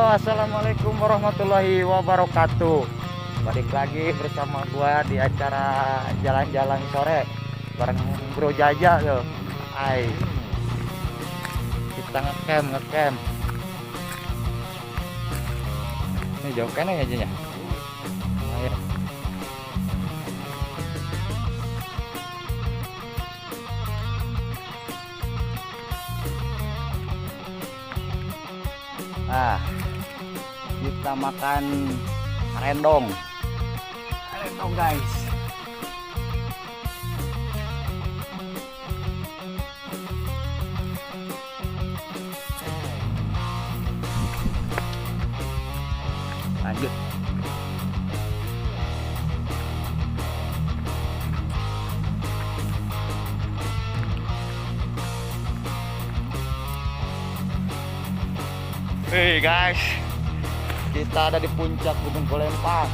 Assalamualaikum warahmatullahi wabarakatuh. Balik lagi bersama gua di acara jalan-jalan sore bareng Bro Jaja tuh. Hai. Kita ngecamp. Ini jauh kan ya aja ya. Ayo. Kita makan rendong guys. Lanjut. Hey guys, kita ada di puncak Gunung Golempang.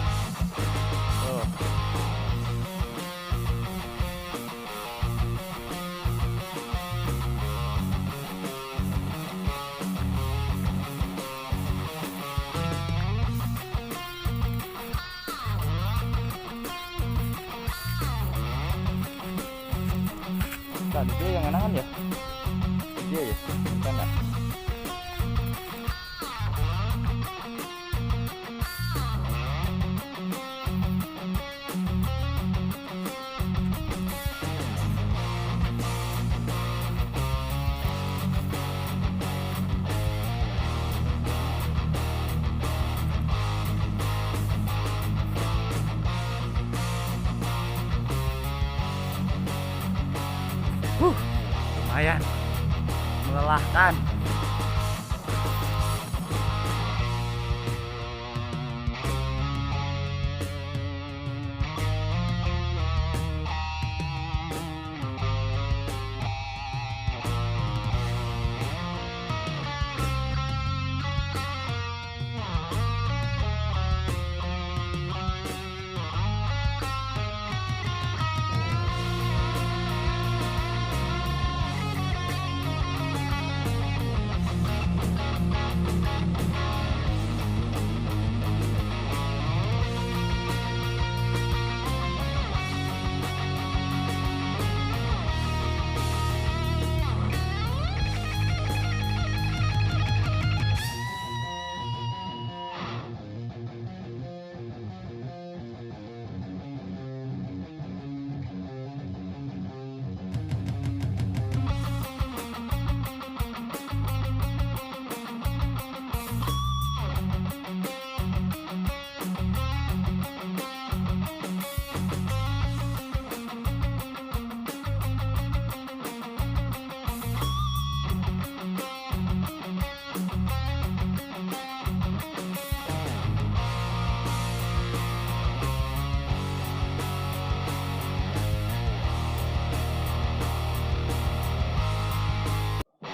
Tadi dia yang enangan ya? Dia ya? Bukan ya? Lumayan melelahkan.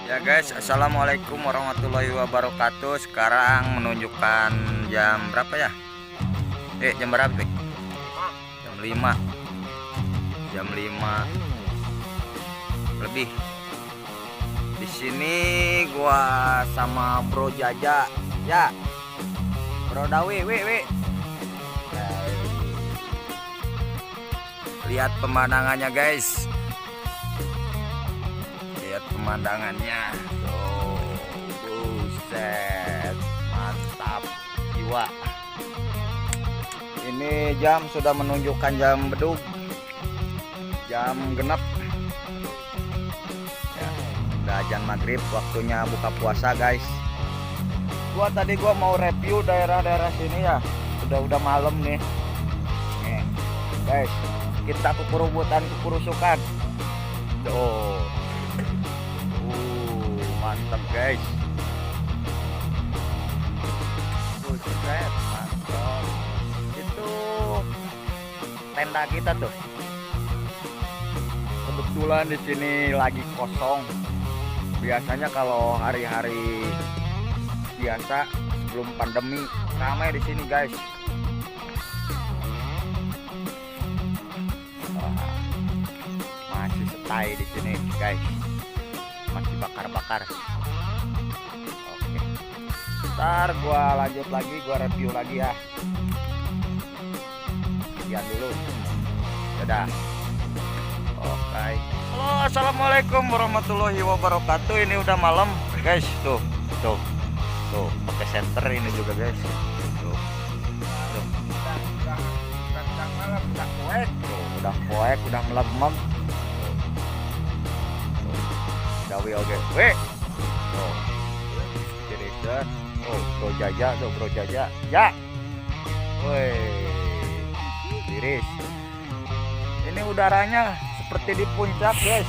Ya guys, assalamualaikum warahmatullahi wabarakatuh. Sekarang menunjukkan jam berapa ya? Jam berapa? Jam 5. Jam 5 lebih. Di sini gua sama Bro Jaja. Ya. Bro Dawi, wi. Lihat pemandangannya guys. Pemandangannya tuh, buset, mantap jiwa. Ini jam sudah menunjukkan jam bedug, jam genep ya, udah azan maghrib, waktunya buka puasa guys. Tadi gua mau review daerah-daerah sini ya, udah malam nih guys, kita kukurusukan tuh. Mantap guys, buset, mantap. Itu tenda kita tuh. Kebetulan di sini lagi kosong. Biasanya kalau hari-hari biasa sebelum pandemi ramai di sini guys. Masih stay di sini guys. Masih bakar-bakar. Oke. Ntar gua lanjut lagi, gua review lagi ya. Sekian dulu. Dadah. Oke. Halo, assalamualaikum warahmatullahi wabarakatuh. Ini udah malam, guys. Tuh, pakai senter ini juga, guys. Tuh. Udah poek, udah melemem. Dawi oke. Weh. Tuh. Jeritan. Oh, bro jaja. Ya. Woi. Tiris. Ini udaranya seperti di puncak, guys.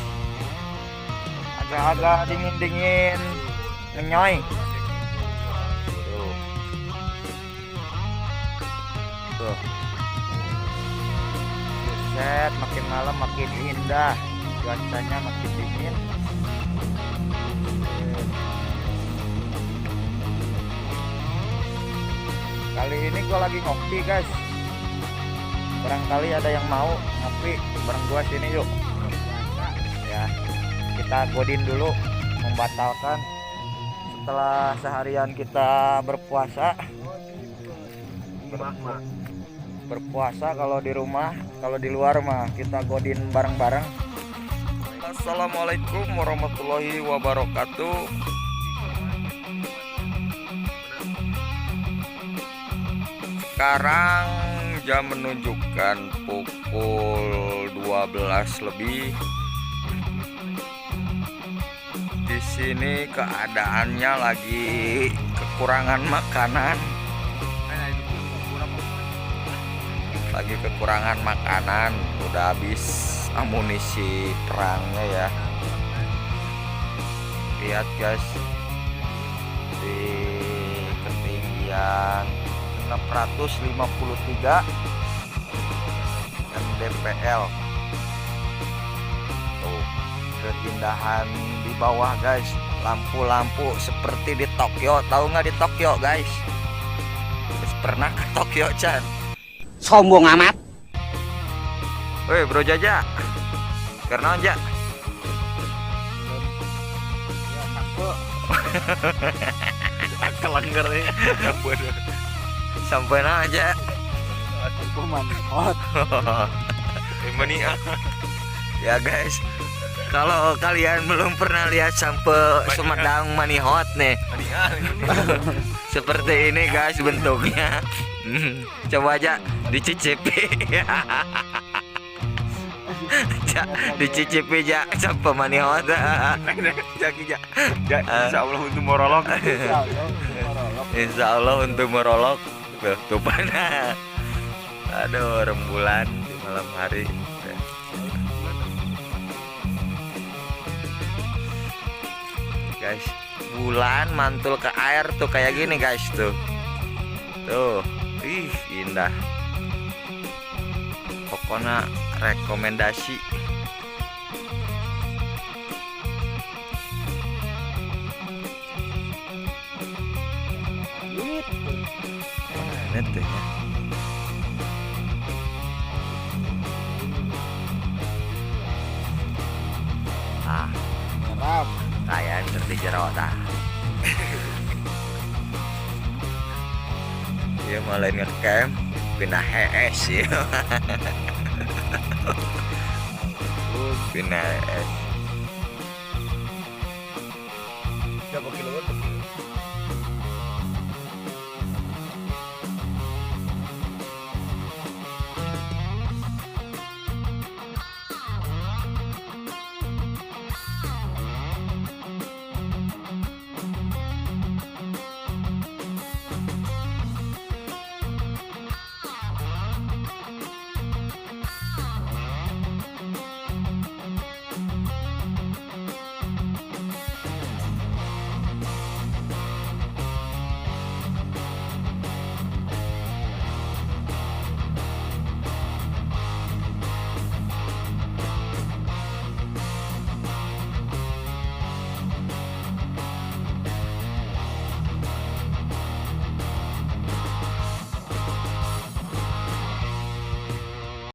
Agak-agak dingin-dingin, ngenyoy. Tuh. Buset, makin malam makin indah. Cuacanya makin dingin. Kali ini gua lagi ngopi, guys. Barangkali ada yang mau ngopi bareng gua sini yuk. Ya, kita godin dulu, membatalkan setelah seharian kita berpuasa. Berpuasa kalau di rumah, kalau di luar mah kita godin bareng-bareng. Assalamualaikum warahmatullahi wabarakatuh. Sekarang jam menunjukkan pukul 12 lebih. Di sini keadaannya lagi kekurangan makanan. Udah habis amunisi perangnya ya. Lihat, guys. Di ketinggian 653 mdpl. Tuh, keindahan di bawah, guys. Lampu-lampu seperti di Tokyo. Tahu nggak di Tokyo, guys? Pernah ke Tokyo, Chan? Sombong amat. Woi, bro jaja. Karena aja. Kelanggar nih. Sampai aja. Ya, guys. Kalau kalian belum pernah lihat sampai Sumedang manihot nih. Seperti ini, guys, bentuknya. Coba aja dicicipi. Dicicipi aja sampai manihot. Insya Allah untuk morolog. Insya Allah untuk merolok. Tuh mana. Aduh, rembulan di malam hari. Guys, bulan mantul ke air tuh kayak gini, guys, tuh. Tuh, indah. Pokoknya rekomendasi. Mana tuh ya? Merap. Kayak di jero tah. Dia malah ngecamp pindah HS ya. Pindah HS. Berapa kilo